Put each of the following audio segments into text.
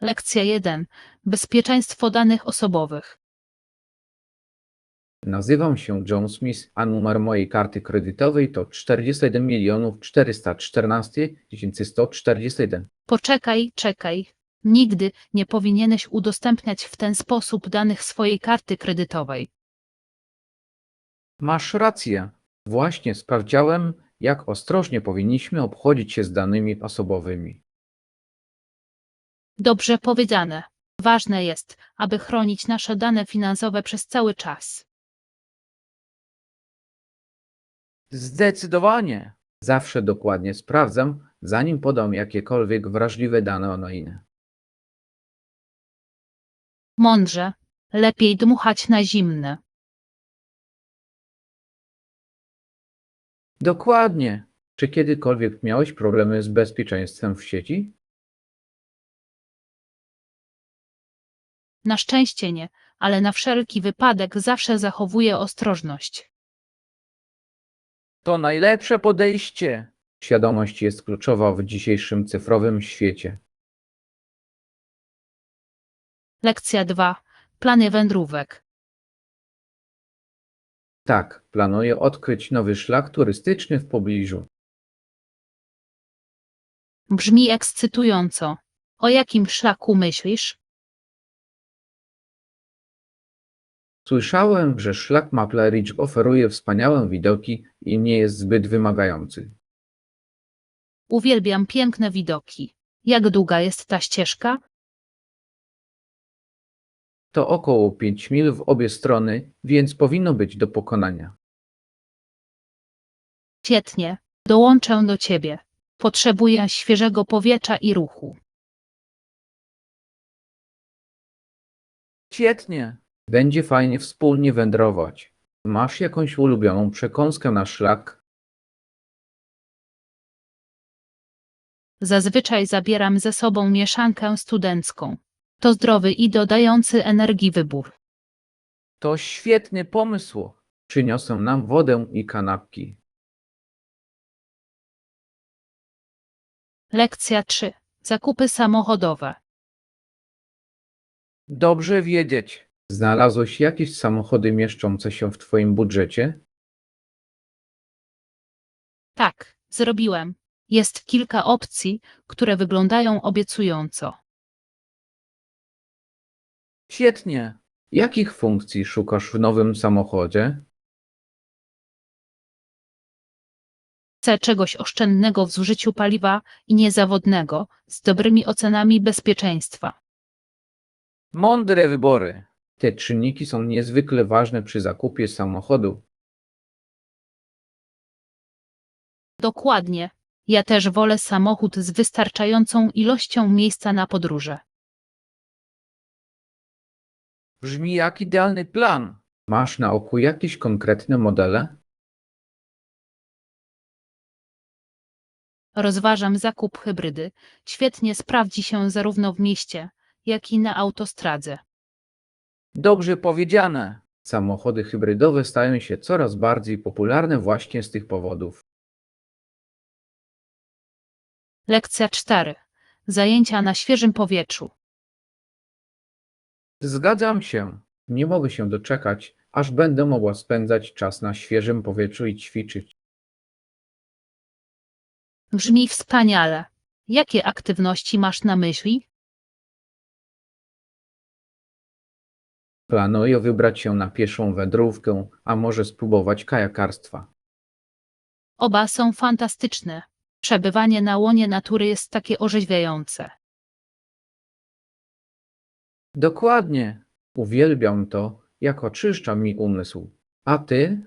Lekcja 1. Bezpieczeństwo danych osobowych. Nazywam się John Smith, a numer mojej karty kredytowej to 41 414 141. Czekaj. Nigdy nie powinieneś udostępniać w ten sposób danych swojej karty kredytowej. Masz rację. Właśnie sprawdziłem, jak ostrożnie powinniśmy obchodzić się z danymi osobowymi. Dobrze powiedziane. Ważne jest, aby chronić nasze dane finansowe przez cały czas. Zdecydowanie. Zawsze dokładnie sprawdzam, zanim podam jakiekolwiek wrażliwe dane online. Mądrze. Lepiej dmuchać na zimne. Dokładnie. Czy kiedykolwiek miałeś problemy z bezpieczeństwem w sieci? Na szczęście nie, ale na wszelki wypadek zawsze zachowuję ostrożność. To najlepsze podejście. Świadomość jest kluczowa w dzisiejszym cyfrowym świecie. Lekcja 2. Plany wędrówek. Tak, planuję odkryć nowy szlak turystyczny w pobliżu. Brzmi ekscytująco. O jakim szlaku myślisz? Słyszałem, że szlak Maple Ridge oferuje wspaniałe widoki i nie jest zbyt wymagający. Uwielbiam piękne widoki. Jak długa jest ta ścieżka? To około 5 mil w obie strony, więc powinno być do pokonania. Świetnie. Dołączę do ciebie. Potrzebuję świeżego powietrza i ruchu. Świetnie. Będzie fajnie wspólnie wędrować. Masz jakąś ulubioną przekąskę na szlak? Zazwyczaj zabieram ze sobą mieszankę studencką. To zdrowy i dodający energii wybór. To świetny pomysł. Przyniosę nam wodę i kanapki. Lekcja 3. Zakupy samochodowe. Dobrze wiedzieć. Znalazłeś jakieś samochody mieszczące się w Twoim budżecie? Tak, zrobiłem. Jest kilka opcji, które wyglądają obiecująco. Świetnie. Jakich funkcji szukasz w nowym samochodzie? Chcę czegoś oszczędnego w zużyciu paliwa i niezawodnego, z dobrymi ocenami bezpieczeństwa. Mądre wybory. Te czynniki są niezwykle ważne przy zakupie samochodu. Dokładnie. Ja też wolę samochód z wystarczającą ilością miejsca na podróże. Brzmi jak idealny plan. Masz na oku jakieś konkretne modele? Rozważam zakup hybrydy. Świetnie sprawdzi się zarówno w mieście, jak i na autostradzie. Dobrze powiedziane. Samochody hybrydowe stają się coraz bardziej popularne właśnie z tych powodów. Lekcja 4. Zajęcia na świeżym powietrzu. Zgadzam się. Nie mogę się doczekać, aż będę mogła spędzać czas na świeżym powietrzu i ćwiczyć. Brzmi wspaniale. Jakie aktywności masz na myśli? Planuję wybrać się na pieszą wędrówkę, a może spróbować kajakarstwa. Oba są fantastyczne. Przebywanie na łonie natury jest takie orzeźwiające. Dokładnie. Uwielbiam to, jak oczyszcza mi umysł. A ty?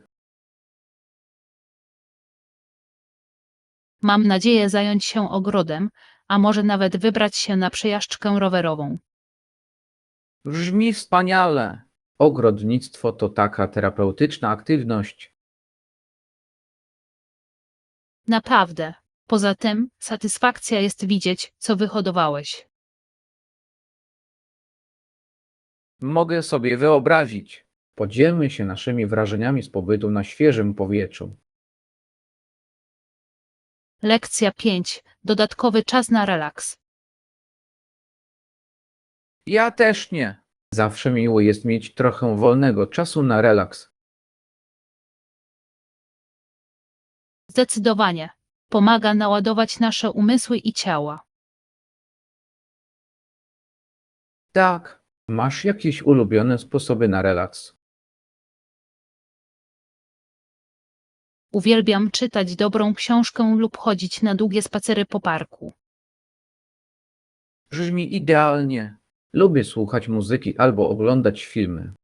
Mam nadzieję zająć się ogrodem, a może nawet wybrać się na przejażdżkę rowerową. Brzmi wspaniale. Ogrodnictwo to taka terapeutyczna aktywność. Naprawdę. Poza tym, satysfakcja jest widzieć, co wyhodowałeś. Mogę sobie wyobrazić. Podzielmy się naszymi wrażeniami z pobytu na świeżym powietrzu. Lekcja 5. Dodatkowy czas na relaks. Ja też nie. Zawsze miło jest mieć trochę wolnego czasu na relaks. Zdecydowanie. Pomaga naładować nasze umysły i ciała. Tak. Masz jakieś ulubione sposoby na relaks? Uwielbiam czytać dobrą książkę lub chodzić na długie spacery po parku. Brzmi idealnie. Lubię słuchać muzyki albo oglądać filmy.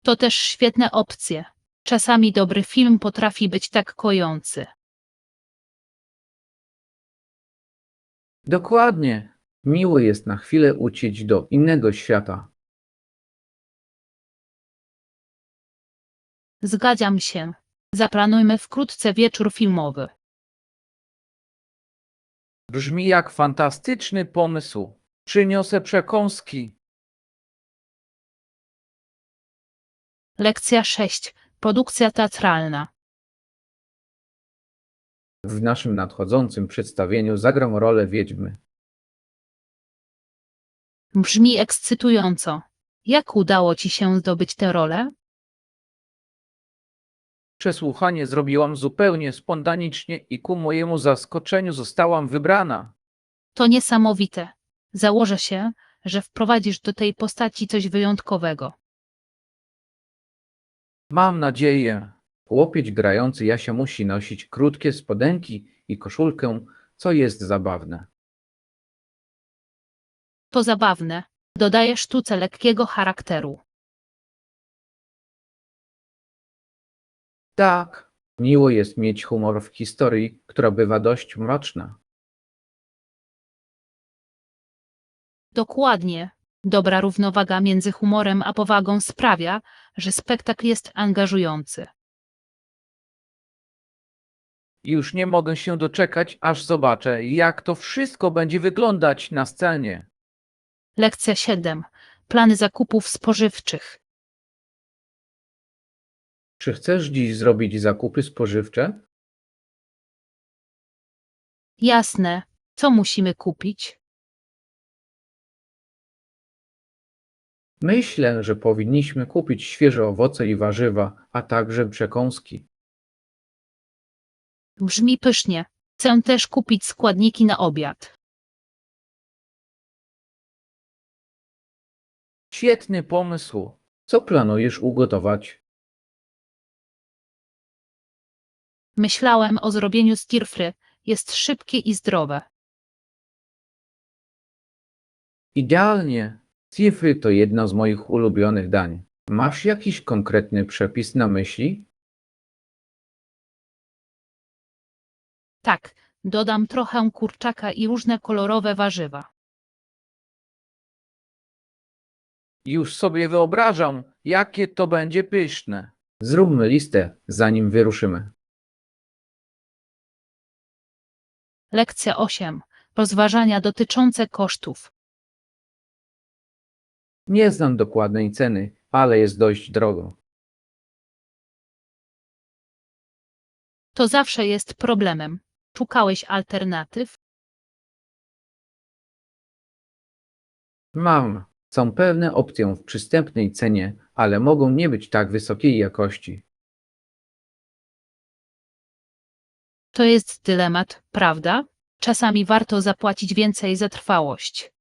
To też świetne opcje. Czasami dobry film potrafi być tak kojący. Dokładnie. Miło jest na chwilę uciec do innego świata. Zgadzam się. Zaplanujmy wkrótce wieczór filmowy. Brzmi jak fantastyczny pomysł. Przyniosę przekąski. Lekcja 6. Produkcja teatralna. W naszym nadchodzącym przedstawieniu zagram rolę wiedźmy. Brzmi ekscytująco. Jak udało ci się zdobyć tę rolę? Przesłuchanie zrobiłam zupełnie spontanicznie i ku mojemu zaskoczeniu zostałam wybrana. To niesamowite. Założę się, że wprowadzisz do tej postaci coś wyjątkowego. Mam nadzieję. Chłopiec grający Jasia musi nosić krótkie spodenki i koszulkę, co jest zabawne. To zabawne. Dodaje sztuce lekkiego charakteru. Tak, miło jest mieć humor w historii, która bywa dość mroczna. Dokładnie. Dobra równowaga między humorem a powagą sprawia, że spektakl jest angażujący. Już nie mogę się doczekać, aż zobaczę, jak to wszystko będzie wyglądać na scenie. Lekcja 7. Plany zakupów spożywczych. Czy chcesz dziś zrobić zakupy spożywcze? Jasne. Co musimy kupić? Myślę, że powinniśmy kupić świeże owoce i warzywa, a także przekąski. Brzmi pysznie. Chcę też kupić składniki na obiad. Świetny pomysł. Co planujesz ugotować? Myślałem o zrobieniu stir-fry. Jest szybkie i zdrowe. Idealnie. Cifry to jedno z moich ulubionych dań. Masz jakiś konkretny przepis na myśli? Tak, dodam trochę kurczaka i różne kolorowe warzywa. Już sobie wyobrażam, jakie to będzie pyszne. Zróbmy listę, zanim wyruszymy. Lekcja 8. Rozważania dotyczące kosztów. Nie znam dokładnej ceny, ale jest dość drogo. To zawsze jest problemem. Szukałeś alternatyw? Mam. Są pewne opcje w przystępnej cenie, ale mogą nie być tak wysokiej jakości. To jest dylemat, prawda? Czasami warto zapłacić więcej za trwałość.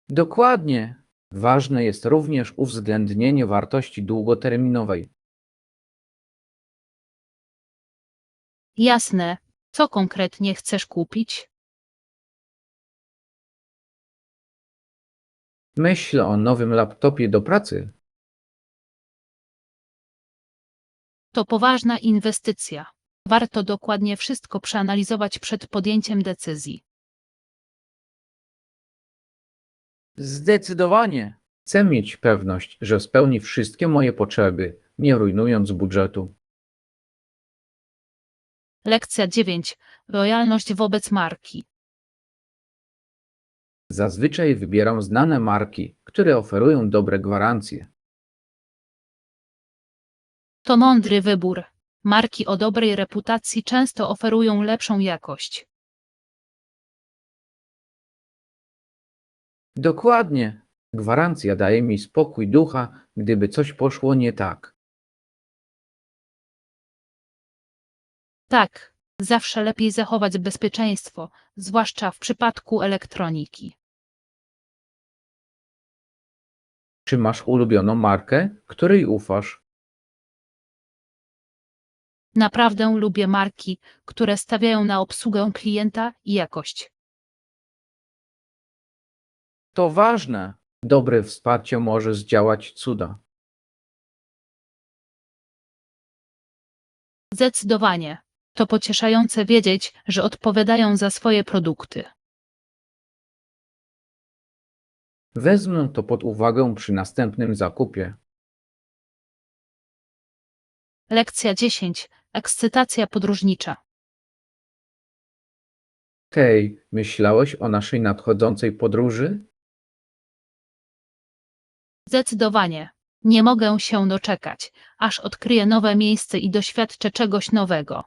Dokładnie. Ważne jest również uwzględnienie wartości długoterminowej. Jasne. Co konkretnie chcesz kupić? Myślę o nowym laptopie do pracy. To poważna inwestycja. Warto dokładnie wszystko przeanalizować przed podjęciem decyzji. Zdecydowanie. Chcę mieć pewność, że spełni wszystkie moje potrzeby, nie rujnując budżetu. Lekcja 9. Lojalność wobec marki. Zazwyczaj wybieram znane marki, które oferują dobre gwarancje. To mądry wybór. Marki o dobrej reputacji często oferują lepszą jakość. Dokładnie. Gwarancja daje mi spokój ducha, gdyby coś poszło nie tak. Tak, zawsze lepiej zachować bezpieczeństwo, zwłaszcza w przypadku elektroniki. Czy masz ulubioną markę, której ufasz? Naprawdę lubię marki, które stawiają na obsługę klienta i jakość. To ważne. Dobre wsparcie może zdziałać cuda. Zdecydowanie. To pocieszające wiedzieć, że odpowiadają za swoje produkty. Wezmę to pod uwagę przy następnym zakupie. Lekcja 10. Ekscytacja podróżnicza. Hej, myślałeś o naszej nadchodzącej podróży? Zdecydowanie. Nie mogę się doczekać, aż odkryję nowe miejsce i doświadczę czegoś nowego.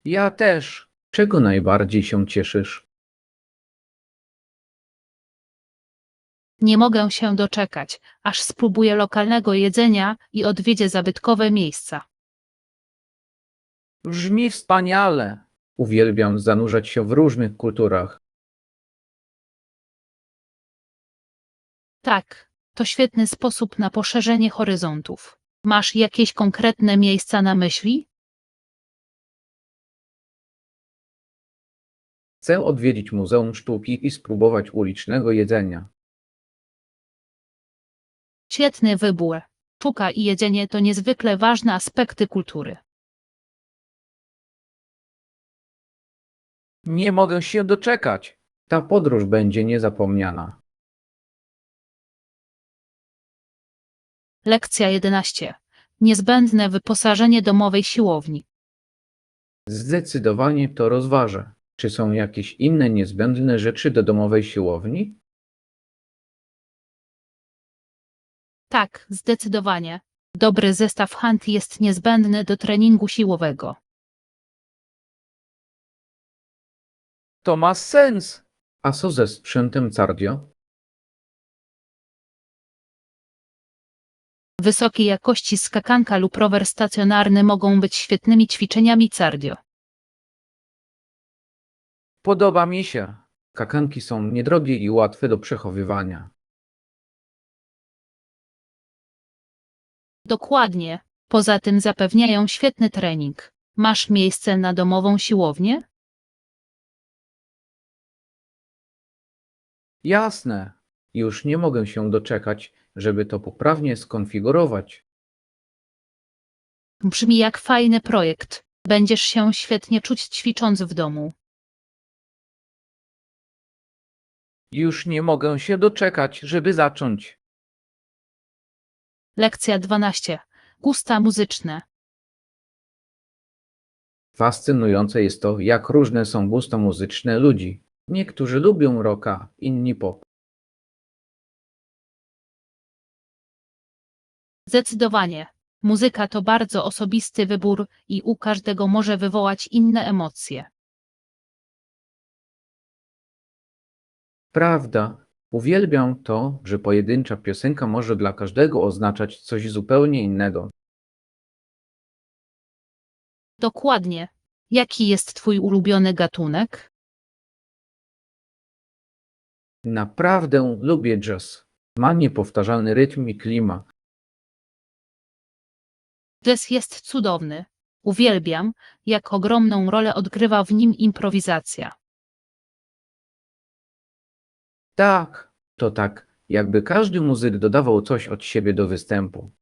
Ja też. Czego najbardziej się cieszysz? Nie mogę się doczekać, aż spróbuję lokalnego jedzenia i odwiedzię zabytkowe miejsca. Brzmi wspaniale. Uwielbiam zanurzać się w różnych kulturach. Tak, to świetny sposób na poszerzenie horyzontów. Masz jakieś konkretne miejsca na myśli? Chcę odwiedzić Muzeum Sztuki i spróbować ulicznego jedzenia. Świetny wybór. Sztuka i jedzenie to niezwykle ważne aspekty kultury. Nie mogę się doczekać. Ta podróż będzie niezapomniana. Lekcja 11. Niezbędne wyposażenie domowej siłowni. Zdecydowanie to rozważę. Czy są jakieś inne niezbędne rzeczy do domowej siłowni? Tak, zdecydowanie. Dobry zestaw handli jest niezbędny do treningu siłowego. To ma sens. A co ze sprzętem cardio? Wysokiej jakości skakanka lub rower stacjonarny mogą być świetnymi ćwiczeniami cardio. Podoba mi się. Kakanki są niedrogie i łatwe do przechowywania. Dokładnie. Poza tym zapewniają świetny trening. Masz miejsce na domową siłownię? Jasne. Już nie mogę się doczekać, żeby to poprawnie skonfigurować. Brzmi jak fajny projekt. Będziesz się świetnie czuć ćwicząc w domu. Już nie mogę się doczekać, żeby zacząć. Lekcja 12. Gusta muzyczne. Fascynujące jest to, jak różne są gusta muzyczne ludzi. Niektórzy lubią rocka, inni pop. Zdecydowanie. Muzyka to bardzo osobisty wybór i u każdego może wywołać inne emocje. Prawda. Uwielbiam to, że pojedyncza piosenka może dla każdego oznaczać coś zupełnie innego. Dokładnie. Jaki jest twój ulubiony gatunek? Naprawdę lubię jazz. Ma niepowtarzalny rytm i klimat. Jazz jest cudowny. Uwielbiam, jak ogromną rolę odgrywa w nim improwizacja. Tak, to tak, jakby każdy muzyk dodawał coś od siebie do występu.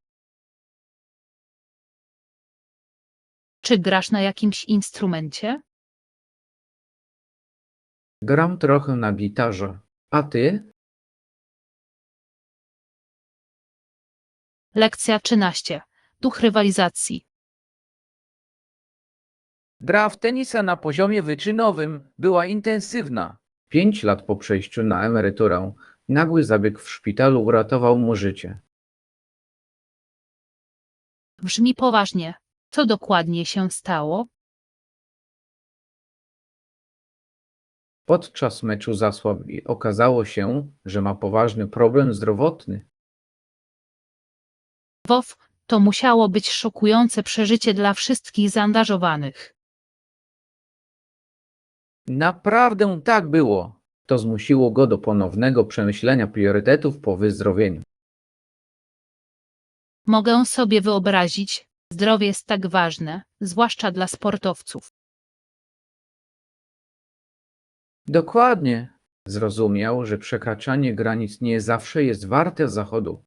Czy grasz na jakimś instrumencie? Gram trochę na gitarze. A ty? Lekcja 13. Duch rywalizacji. Gra w tenisa na poziomie wyczynowym była intensywna. 5 lat po przejściu na emeryturę, nagły zabieg w szpitalu uratował mu życie. Brzmi poważnie. Co dokładnie się stało? Podczas meczu zasłabł i okazało się, że ma poważny problem zdrowotny. WOW, to musiało być szokujące przeżycie dla wszystkich zaangażowanych. Naprawdę tak było. To zmusiło go do ponownego przemyślenia priorytetów po wyzdrowieniu. Mogę sobie wyobrazić, zdrowie jest tak ważne, zwłaszcza dla sportowców. Dokładnie. Zrozumiał, że przekraczanie granic nie zawsze jest warte zachodu.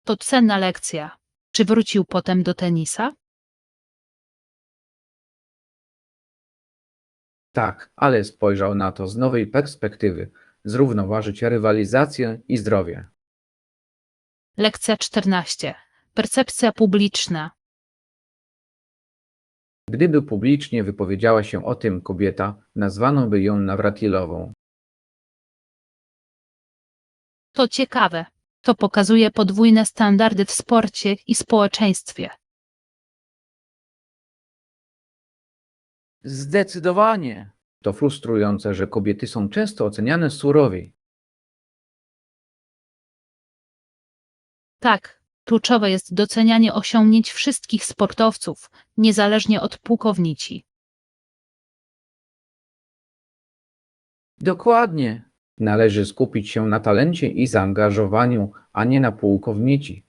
To cenna lekcja. Czy wrócił potem do tenisa? Tak, ale spojrzał na to z nowej perspektywy. Zrównoważyć rywalizację i zdrowie. Lekcja 14. Percepcja publiczna. Gdyby publicznie wypowiedziała się o tym kobieta, nazwano by ją Nawratilową. To ciekawe. To pokazuje podwójne standardy w sporcie i społeczeństwie. Zdecydowanie. To frustrujące, że kobiety są często oceniane surowiej. Tak, kluczowe jest docenianie osiągnięć wszystkich sportowców, niezależnie od pułkownici. Dokładnie. Należy skupić się na talencie i zaangażowaniu, a nie na pułkownici.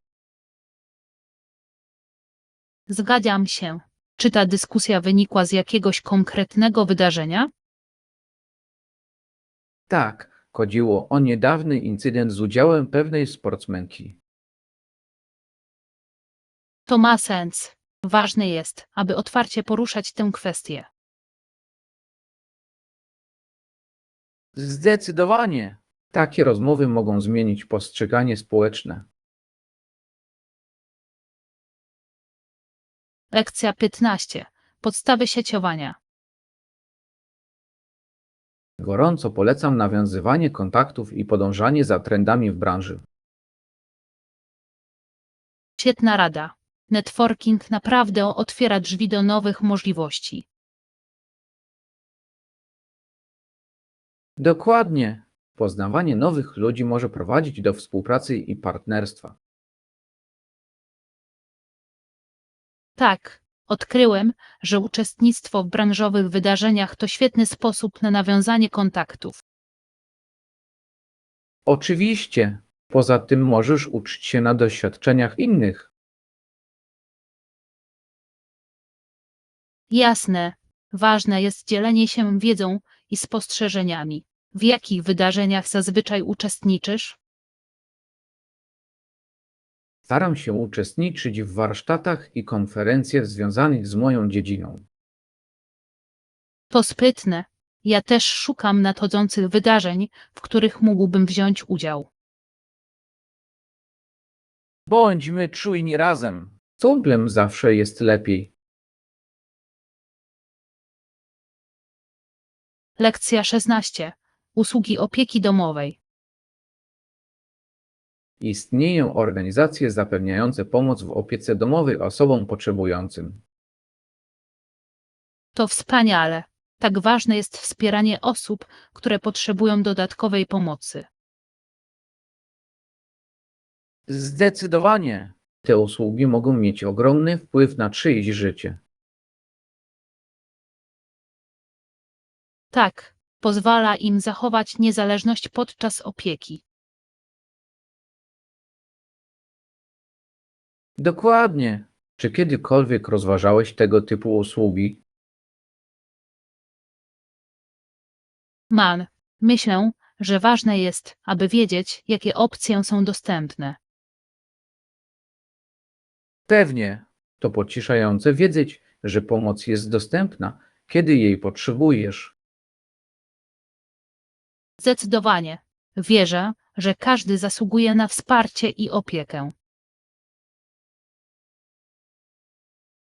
Zgadzam się. Czy ta dyskusja wynikła z jakiegoś konkretnego wydarzenia? Tak, chodziło o niedawny incydent z udziałem pewnej sportsmenki. To ma sens. Ważne jest, aby otwarcie poruszać tę kwestię. Zdecydowanie. Takie rozmowy mogą zmienić postrzeganie społeczne. Lekcja 15. Podstawy sieciowania. Gorąco polecam nawiązywanie kontaktów i podążanie za trendami w branży. Świetna rada. Networking naprawdę otwiera drzwi do nowych możliwości. Dokładnie. Poznawanie nowych ludzi może prowadzić do współpracy i partnerstwa. Tak, odkryłem, że uczestnictwo w branżowych wydarzeniach to świetny sposób na nawiązanie kontaktów. Oczywiście. Poza tym możesz uczyć się na doświadczeniach innych. Jasne, ważne jest dzielenie się wiedzą i spostrzeżeniami. W jakich wydarzeniach zazwyczaj uczestniczysz? Staram się uczestniczyć w warsztatach i konferencjach związanych z moją dziedziną. To sprytne. Ja też szukam nadchodzących wydarzeń, w których mógłbym wziąć udział. Bądźmy czujni razem. Z kumplem zawsze jest lepiej. Lekcja 16. Usługi opieki domowej. Istnieją organizacje zapewniające pomoc w opiece domowej osobom potrzebującym. To wspaniale. Tak ważne jest wspieranie osób, które potrzebują dodatkowej pomocy. Zdecydowanie. Te usługi mogą mieć ogromny wpływ na czyjeś życie. Tak, pozwala im zachować niezależność podczas opieki. Dokładnie. Czy kiedykolwiek rozważałeś tego typu usługi? Myślę, że ważne jest, aby wiedzieć, jakie opcje są dostępne. Pewnie. To pocieszające wiedzieć, że pomoc jest dostępna, kiedy jej potrzebujesz. Zdecydowanie. Wierzę, że każdy zasługuje na wsparcie i opiekę.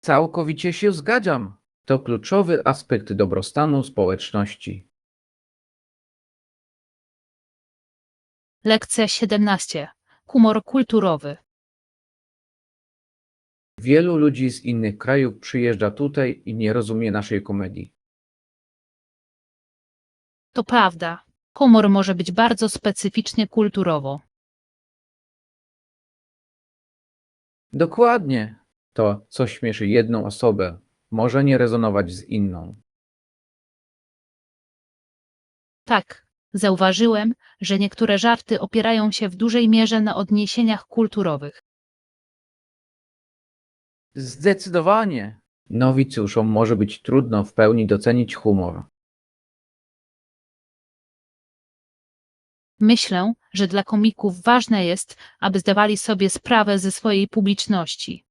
Całkowicie się zgadzam. To kluczowy aspekt dobrostanu społeczności. Lekcja 17. Humor kulturowy. Wielu ludzi z innych krajów przyjeżdża tutaj i nie rozumie naszej komedii. To prawda. Humor może być bardzo specyficzny kulturowo. Dokładnie. To, co śmieszy jedną osobę, może nie rezonować z inną. Tak, zauważyłem, że niektóre żarty opierają się w dużej mierze na odniesieniach kulturowych. Zdecydowanie. Nowicjuszom może być trudno w pełni docenić humor. Myślę, że dla komików ważne jest, aby zdawali sobie sprawę ze swojej publiczności.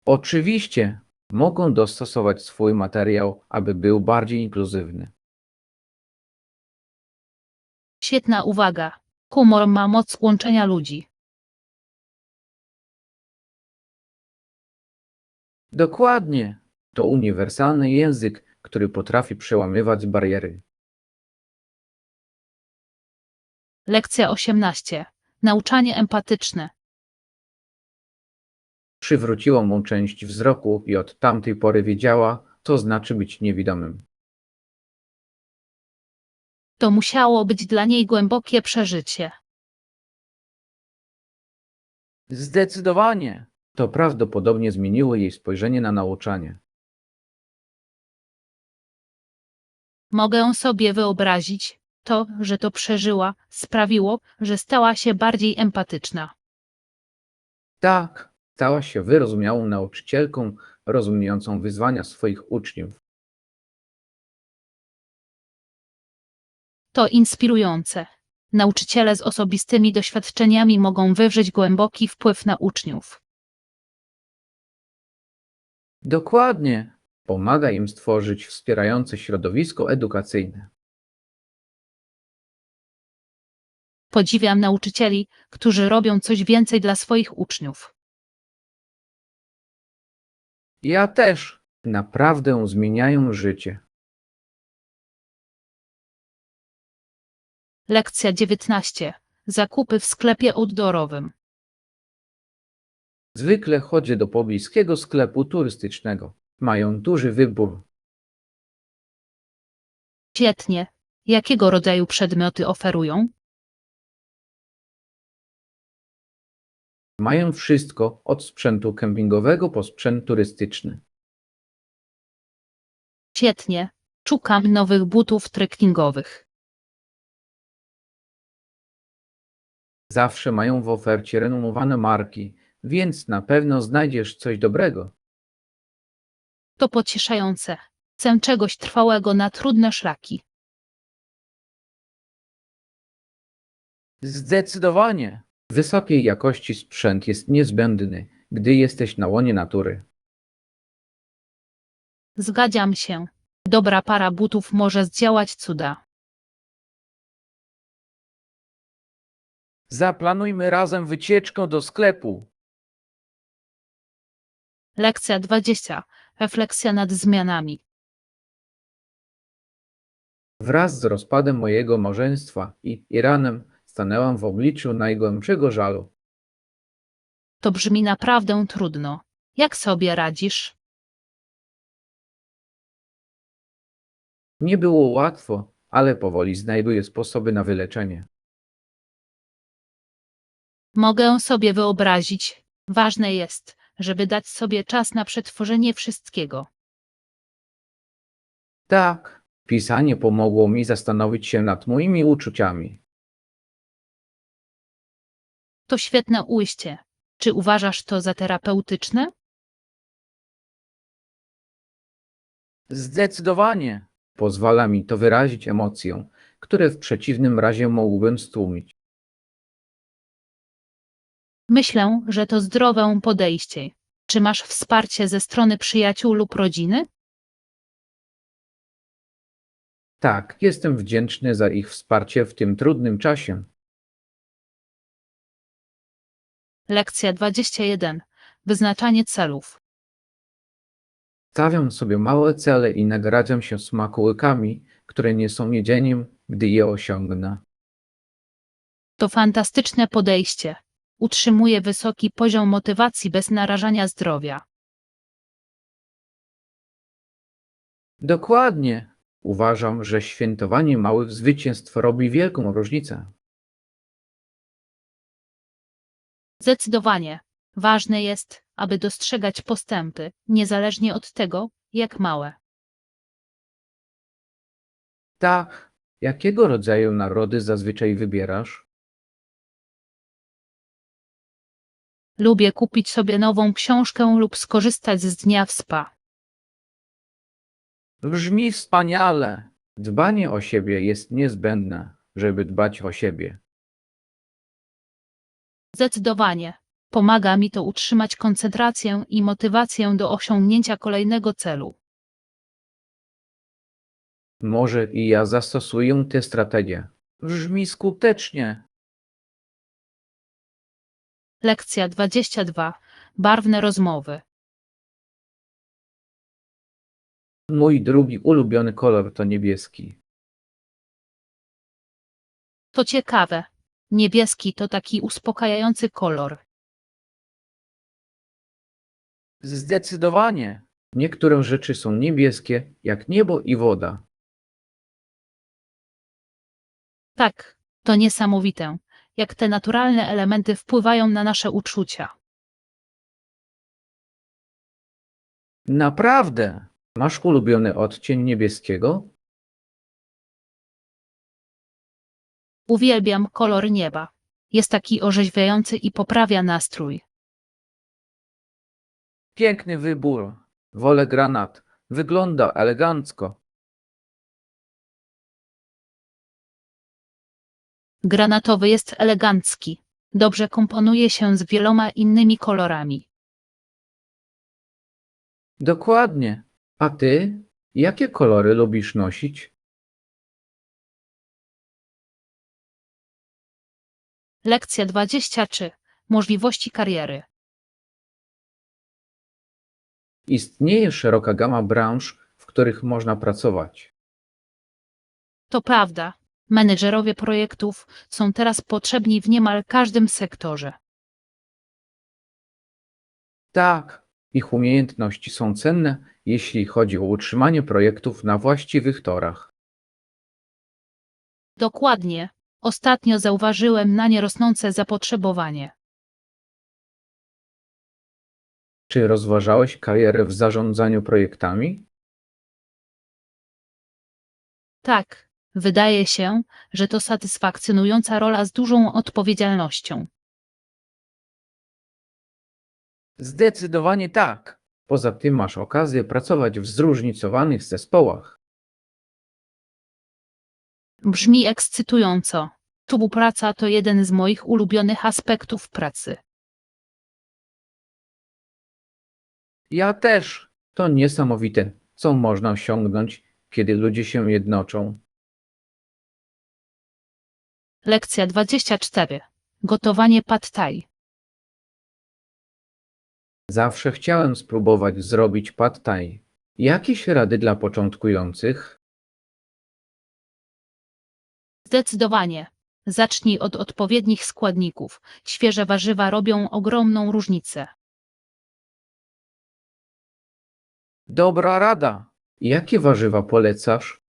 Oczywiście mogą dostosować swój materiał, aby był bardziej inkluzywny. Świetna uwaga. Humor ma moc łączenia ludzi. Dokładnie. To uniwersalny język, który potrafi przełamywać bariery. Lekcja 18. Nauczanie empatyczne. Przywróciło mu część wzroku i od tamtej pory wiedziała, co znaczy być niewidomym. To musiało być dla niej głębokie przeżycie. Zdecydowanie. To prawdopodobnie zmieniło jej spojrzenie na nauczanie. Mogę sobie wyobrazić, że to przeżyła, sprawiło, że stała się bardziej empatyczna. Tak, stała się wyrozumiałą nauczycielką, rozumiejącą wyzwania swoich uczniów. To inspirujące. Nauczyciele z osobistymi doświadczeniami mogą wywrzeć głęboki wpływ na uczniów. Dokładnie. Pomaga im stworzyć wspierające środowisko edukacyjne. Podziwiam nauczycieli, którzy robią coś więcej dla swoich uczniów. Ja też. Naprawdę zmieniają życie. Lekcja 19. Zakupy w sklepie outdoorowym. Zwykle chodzę do pobliskiego sklepu turystycznego. Mają duży wybór. Świetnie. Jakiego rodzaju przedmioty oferują? Mają wszystko od sprzętu kempingowego po sprzęt turystyczny. Świetnie. Szukam nowych butów trekkingowych. Zawsze mają w ofercie renomowane marki, więc na pewno znajdziesz coś dobrego. To pocieszające. Chcę czegoś trwałego na trudne szlaki. Zdecydowanie. Wysokiej jakości sprzęt jest niezbędny, gdy jesteś na łonie natury. Zgadzam się. Dobra para butów może zdziałać cuda. Zaplanujmy razem wycieczkę do sklepu. Lekcja 20. Refleksja nad zmianami. Wraz z rozpadem mojego małżeństwa i Iranem stanęłam w obliczu najgłębszego żalu. To brzmi naprawdę trudno. Jak sobie radzisz? Nie było łatwo, ale powoli znajduję sposoby na wyleczenie. Mogę sobie wyobrazić. Ważne jest, żeby dać sobie czas na przetworzenie wszystkiego. Tak, pisanie pomogło mi zastanowić się nad moimi uczuciami. To świetne ujście. Czy uważasz to za terapeutyczne? Zdecydowanie pozwala mi to wyrazić emocje, które w przeciwnym razie mógłbym stłumić. Myślę, że to zdrowe podejście. Czy masz wsparcie ze strony przyjaciół lub rodziny? Tak, jestem wdzięczny za ich wsparcie w tym trudnym czasie. Lekcja 21. Wyznaczanie celów. Stawiam sobie małe cele i nagradzam się smakołykami, które nie są jedzeniem, gdy je osiągnę. To fantastyczne podejście. Utrzymuje wysoki poziom motywacji bez narażania zdrowia. Dokładnie. Uważam, że świętowanie małych zwycięstw robi wielką różnicę. Zdecydowanie. Ważne jest, aby dostrzegać postępy, niezależnie od tego, jak małe. Tak, jakiego rodzaju nagrody zazwyczaj wybierasz? Lubię kupić sobie nową książkę lub skorzystać z dnia w spa. Brzmi wspaniale. Dbanie o siebie jest niezbędne, żeby dbać o siebie. Zdecydowanie. Pomaga mi to utrzymać koncentrację i motywację do osiągnięcia kolejnego celu. Może i ja zastosuję tę strategię. Brzmi skutecznie. Lekcja 22. Barwne rozmowy. Mój drugi ulubiony kolor to niebieski. To ciekawe. Niebieski to taki uspokajający kolor. Zdecydowanie. Niektóre rzeczy są niebieskie, jak niebo i woda. Tak, to niesamowite, jak te naturalne elementy wpływają na nasze uczucia. Naprawdę. Masz ulubiony odcień niebieskiego? Uwielbiam kolor nieba. Jest taki orzeźwiający i poprawia nastrój. Piękny wybór. Wolę granat. Wygląda elegancko. Granatowy jest elegancki. Dobrze komponuje się z wieloma innymi kolorami. Dokładnie. A ty? Jakie kolory lubisz nosić? Lekcja 23. Możliwości kariery. Istnieje szeroka gama branż, w których można pracować. To prawda. Menedżerowie projektów są teraz potrzebni w niemal każdym sektorze. Tak, ich umiejętności są cenne, jeśli chodzi o utrzymanie projektów na właściwych torach. Dokładnie. Ostatnio zauważyłem na nie rosnące zapotrzebowanie. Czy rozważałeś karierę w zarządzaniu projektami? Tak, wydaje się, że to satysfakcjonująca rola z dużą odpowiedzialnością. Zdecydowanie tak. Poza tym masz okazję pracować w zróżnicowanych zespołach. Brzmi ekscytująco. Współpraca to jeden z moich ulubionych aspektów pracy. Ja też. To niesamowite, co można osiągnąć, kiedy ludzie się jednoczą. Lekcja 24. Gotowanie pad thai. Zawsze chciałem spróbować zrobić pad thai. Jakieś rady dla początkujących? Zdecydowanie. Zacznij od odpowiednich składników. Świeże warzywa robią ogromną różnicę. Dobra rada. Jakie warzywa polecasz?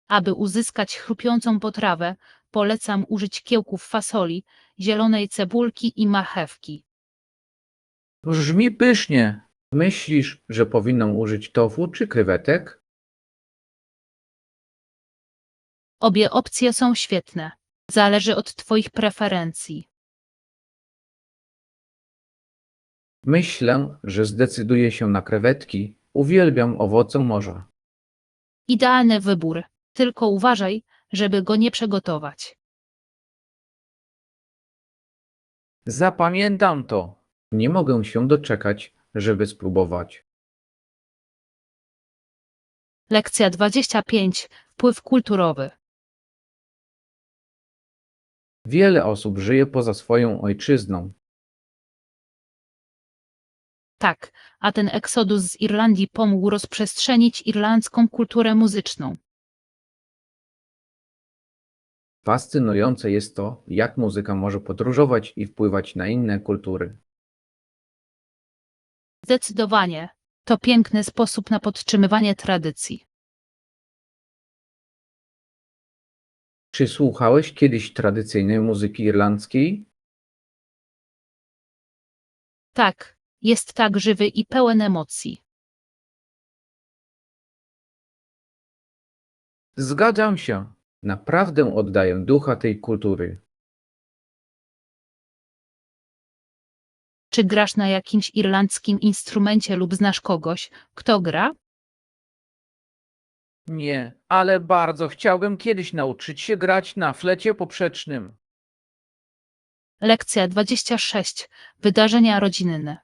Aby uzyskać chrupiącą potrawę, polecam użyć kiełków fasoli, zielonej cebulki i marchewki. Brzmi pysznie. Myślisz, że powinnam użyć tofu czy krewetek? Obie opcje są świetne. Zależy od Twoich preferencji. Myślę, że zdecyduję się na krewetki. Uwielbiam owoce morza. Idealny wybór, tylko uważaj, żeby go nie przegotować. Zapamiętam to. Nie mogę się doczekać, żeby spróbować. Lekcja 25. Wpływ kulturowy. Wiele osób żyje poza swoją ojczyzną. Tak, a ten eksodus z Irlandii pomógł rozprzestrzenić irlandzką kulturę muzyczną. Fascynujące jest to, jak muzyka może podróżować i wpływać na inne kultury. Zdecydowanie. To piękny sposób na podtrzymywanie tradycji. Czy słuchałeś kiedyś tradycyjnej muzyki irlandzkiej? Tak, jest tak żywy i pełen emocji. Zgadzam się. Naprawdę oddaję ducha tej kultury. Czy grasz na jakimś irlandzkim instrumencie lub znasz kogoś, kto gra? Nie, ale bardzo chciałbym kiedyś nauczyć się grać na flecie poprzecznym. Lekcja 26. Wydarzenia rodzinne.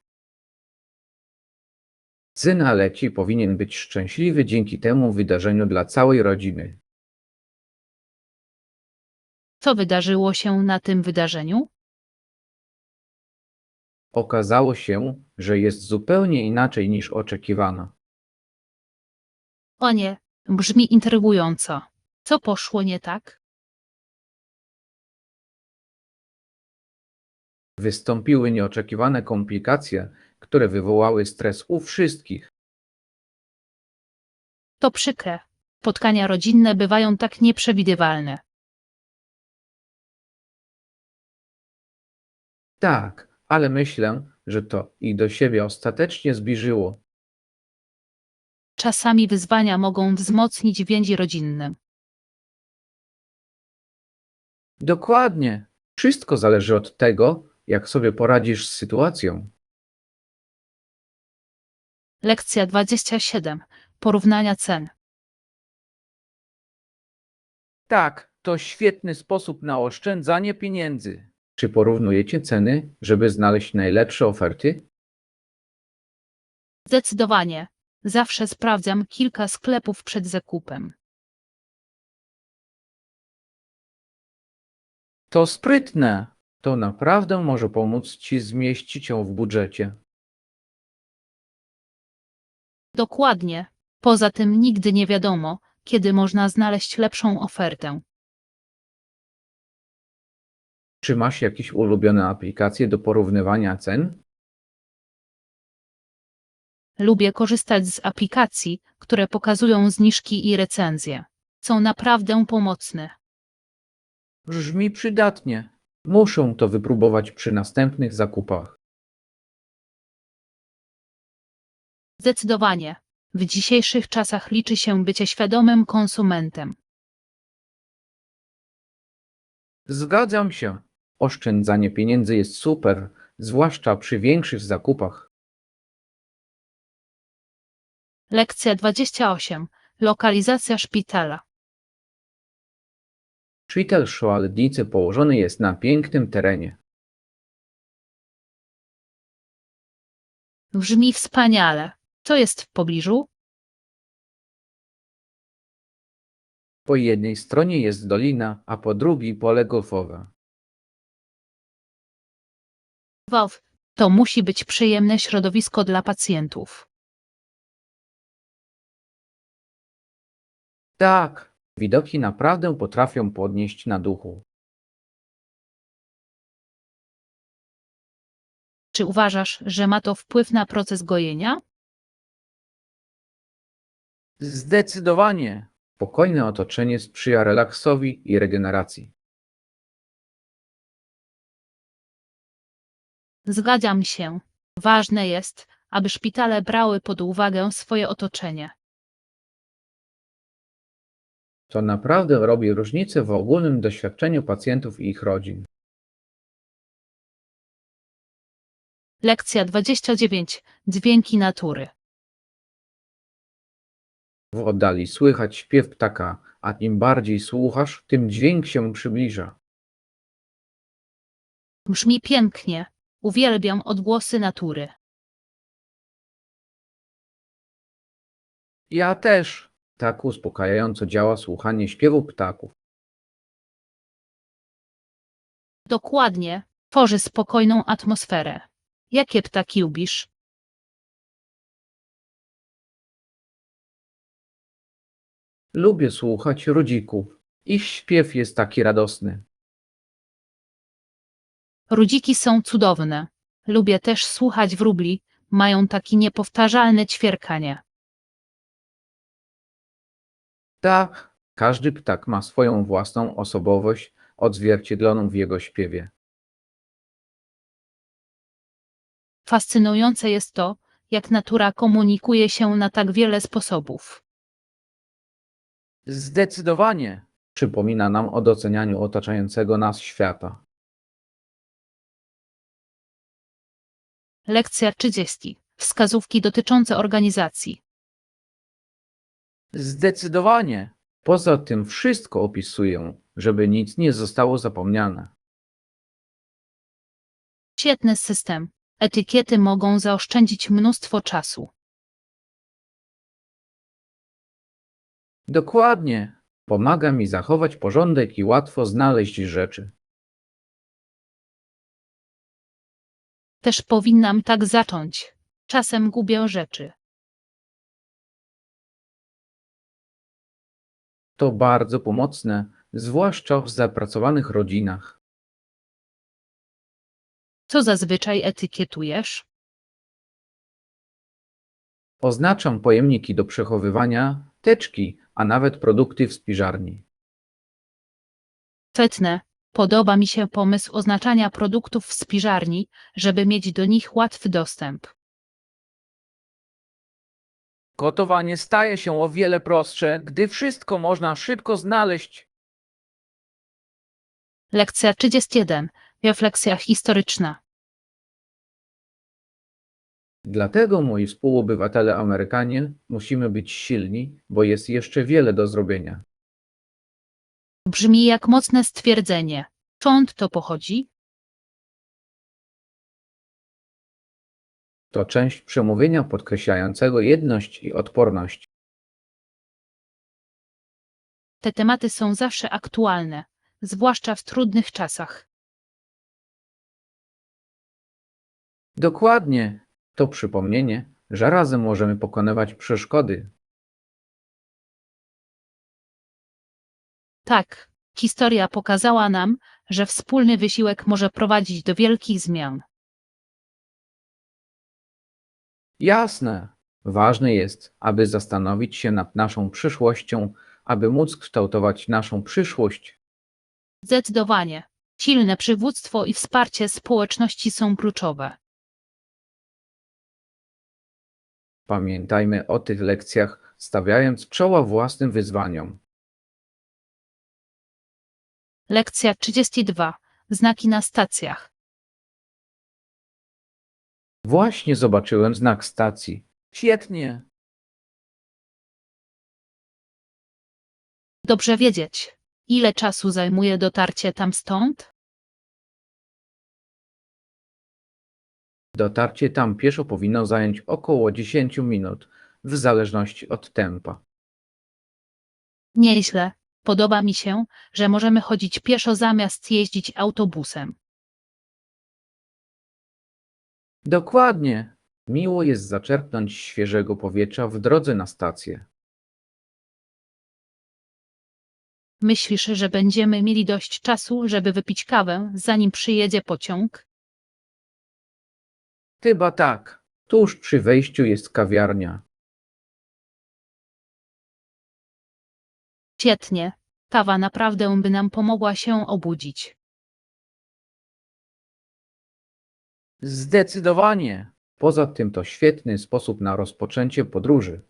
Syn Aleci powinien być szczęśliwy dzięki temu wydarzeniu dla całej rodziny. Co wydarzyło się na tym wydarzeniu? Okazało się, że jest zupełnie inaczej niż oczekiwano. O nie, brzmi intrygująco. Co poszło nie tak? Wystąpiły nieoczekiwane komplikacje, które wywołały stres u wszystkich. To przykre. Spotkania rodzinne bywają tak nieprzewidywalne. Tak, ale myślę, że to ich do siebie ostatecznie zbliżyło. Czasami wyzwania mogą wzmocnić więzi rodzinne. Dokładnie. Wszystko zależy od tego, jak sobie poradzisz z sytuacją. Lekcja 27. Porównania cen. Tak, to świetny sposób na oszczędzanie pieniędzy. Czy porównujecie ceny, żeby znaleźć najlepsze oferty? Zdecydowanie. Zawsze sprawdzam kilka sklepów przed zakupem. To sprytne. To naprawdę może pomóc Ci zmieścić się w budżecie. Dokładnie. Poza tym nigdy nie wiadomo, kiedy można znaleźć lepszą ofertę. Czy masz jakieś ulubione aplikacje do porównywania cen? Lubię korzystać z aplikacji, które pokazują zniżki i recenzje. Są naprawdę pomocne. Brzmi przydatnie. Muszę to wypróbować przy następnych zakupach. Zdecydowanie. W dzisiejszych czasach liczy się bycie świadomym konsumentem. Zgadzam się. Oszczędzanie pieniędzy jest super, zwłaszcza przy większych zakupach. Lekcja 28. Lokalizacja szpitala. Szpital Szkołalnicy położony jest na pięknym terenie. Brzmi wspaniale. Co jest w pobliżu? Po jednej stronie jest dolina, a po drugiej pole golfowe. Wow, to musi być przyjemne środowisko dla pacjentów. Tak, widoki naprawdę potrafią podnieść na duchu. Czy uważasz, że ma to wpływ na proces gojenia? Zdecydowanie. Spokojne otoczenie sprzyja relaksowi i regeneracji. Zgadzam się. Ważne jest, aby szpitale brały pod uwagę swoje otoczenie. To naprawdę robi różnicę w ogólnym doświadczeniu pacjentów i ich rodzin. Lekcja 29. Dźwięki natury. W oddali słychać śpiew ptaka, a im bardziej słuchasz, tym dźwięk się przybliża. Brzmi pięknie. Uwielbiam odgłosy natury. Ja też. Tak uspokajająco działa słuchanie śpiewu ptaków. Dokładnie. Tworzy spokojną atmosferę. Jakie ptaki lubisz? Lubię słuchać rodzików. Ich śpiew jest taki radosny. Rudziki są cudowne. Lubię też słuchać wróbli, mają takie niepowtarzalne ćwierkanie. Tak, każdy ptak ma swoją własną osobowość odzwierciedloną w jego śpiewie. Fascynujące jest to, jak natura komunikuje się na tak wiele sposobów. Zdecydowanie. Przypomina nam o docenianiu otaczającego nas świata. Lekcja 30. Wskazówki dotyczące organizacji. Zdecydowanie. Poza tym wszystko opisują, żeby nic nie zostało zapomniane. Świetny system. Etykiety mogą zaoszczędzić mnóstwo czasu. Dokładnie. Pomaga mi zachować porządek i łatwo znaleźć rzeczy. Też powinnam tak zacząć. Czasem gubię rzeczy. To bardzo pomocne, zwłaszcza w zapracowanych rodzinach. Co zazwyczaj etykietujesz? Oznaczam pojemniki do przechowywania, teczki, a nawet produkty w spiżarni. Świetne. Podoba mi się pomysł oznaczania produktów w spiżarni, żeby mieć do nich łatwy dostęp. Gotowanie staje się o wiele prostsze, gdy wszystko można szybko znaleźć. Lekcja 31. Refleksja historyczna. Dlatego, moi współobywatele Amerykanie, musimy być silni, bo jest jeszcze wiele do zrobienia. Brzmi jak mocne stwierdzenie. Skąd to pochodzi? To część przemówienia podkreślającego jedność i odporność. Te tematy są zawsze aktualne, zwłaszcza w trudnych czasach. Dokładnie. To przypomnienie, że razem możemy pokonywać przeszkody. Tak, historia pokazała nam, że wspólny wysiłek może prowadzić do wielkich zmian. Jasne. Ważne jest, aby zastanowić się nad naszą przyszłością, aby móc kształtować naszą przyszłość. Zdecydowanie. Silne przywództwo i wsparcie społeczności są kluczowe. Pamiętajmy o tych lekcjach, stawiając czoła własnym wyzwaniom. Lekcja 32. Znaki na stacjach. Właśnie zobaczyłem znak stacji. Świetnie. Dobrze wiedzieć. Ile czasu zajmuje dotarcie tam stąd? Dotarcie tam pieszo powinno zająć około 10 minut, w zależności od tempa. Nieźle. Podoba mi się, że możemy chodzić pieszo zamiast jeździć autobusem. Dokładnie. Miło jest zaczerpnąć świeżego powietrza w drodze na stację. Myślisz, że będziemy mieli dość czasu, żeby wypić kawę, zanim przyjedzie pociąg? Chyba tak. Tuż przy wejściu jest kawiarnia. Świetnie. Kawa naprawdę by nam pomogła się obudzić. Zdecydowanie. Poza tym to świetny sposób na rozpoczęcie podróży.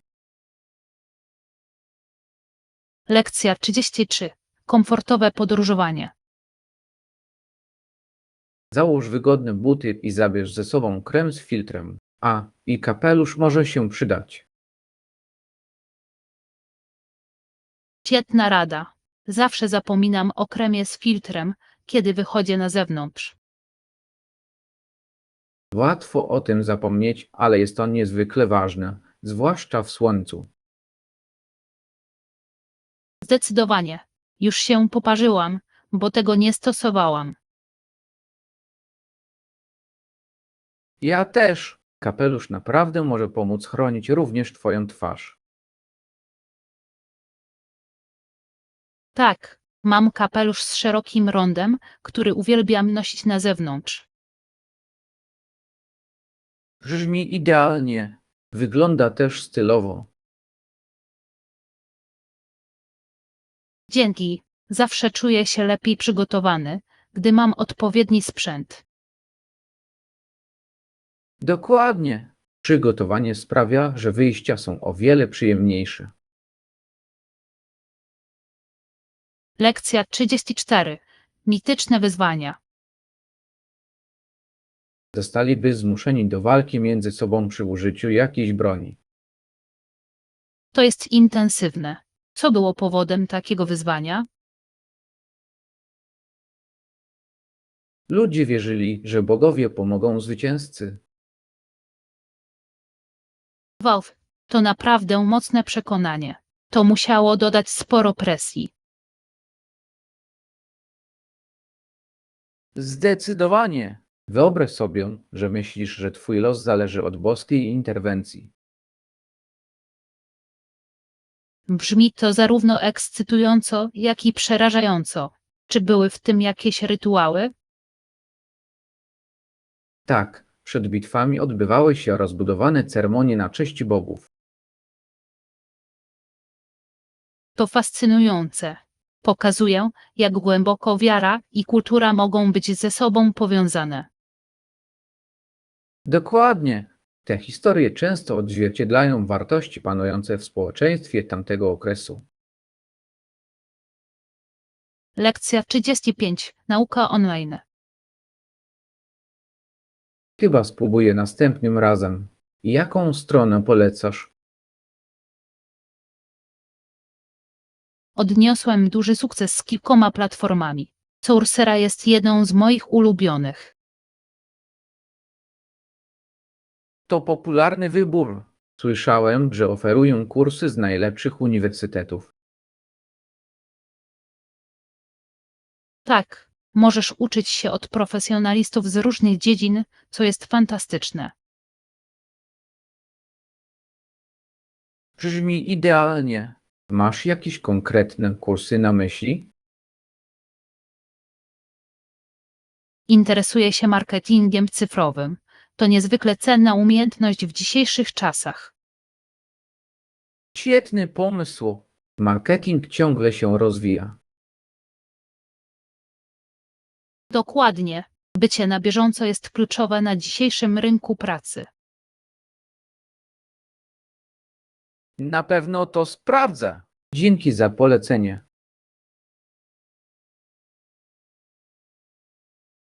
Lekcja 33. Komfortowe podróżowanie. Załóż wygodne buty i zabierz ze sobą krem z filtrem. A, i kapelusz może się przydać. Świetna rada. Zawsze zapominam o kremie z filtrem, kiedy wychodzę na zewnątrz. Łatwo o tym zapomnieć, ale jest to niezwykle ważne, zwłaszcza w słońcu. Zdecydowanie. Już się poparzyłam, bo tego nie stosowałam. Ja też. Kapelusz naprawdę może pomóc chronić również Twoją twarz. Tak, Mam kapelusz z szerokim rondem, który uwielbiam nosić na zewnątrz. Brzmi idealnie. Wygląda też stylowo. Dzięki. Zawsze czuję się lepiej przygotowany, gdy mam odpowiedni sprzęt. Dokładnie. Przygotowanie sprawia, że wyjścia są o wiele przyjemniejsze. Lekcja 34. Mityczne wyzwania. Zostaliby zmuszeni do walki między sobą przy użyciu jakiejś broni. To jest intensywne. Co było powodem takiego wyzwania? Ludzie wierzyli, że bogowie pomogą zwycięzcy. Wow, to naprawdę mocne przekonanie. To musiało dodać sporo presji. Zdecydowanie. Wyobraź sobie, że myślisz, że twój los zależy od boskiej interwencji. Brzmi to zarówno ekscytująco, jak i przerażająco. Czy były w tym jakieś rytuały? Tak, przed bitwami odbywały się rozbudowane ceremonie na cześć bogów. To fascynujące. Pokazuje, jak głęboko wiara i kultura mogą być ze sobą powiązane. Dokładnie. Te historie często odzwierciedlają wartości panujące w społeczeństwie tamtego okresu. Lekcja 35. Nauka online. Chyba spróbuję następnym razem. Jaką stronę polecasz? Odniosłem duży sukces z kilkoma platformami. Coursera jest jedną z moich ulubionych. To popularny wybór. Słyszałem, że oferują kursy z najlepszych uniwersytetów. Tak, możesz uczyć się od profesjonalistów z różnych dziedzin, co jest fantastyczne. Brzmi idealnie. Masz jakieś konkretne kursy na myśli? Interesuję się marketingiem cyfrowym. To niezwykle cenna umiejętność w dzisiejszych czasach. Świetny pomysł. Marketing ciągle się rozwija. Dokładnie. Bycie na bieżąco jest kluczowe na dzisiejszym rynku pracy. Na pewno to sprawdzę. Dzięki za polecenie.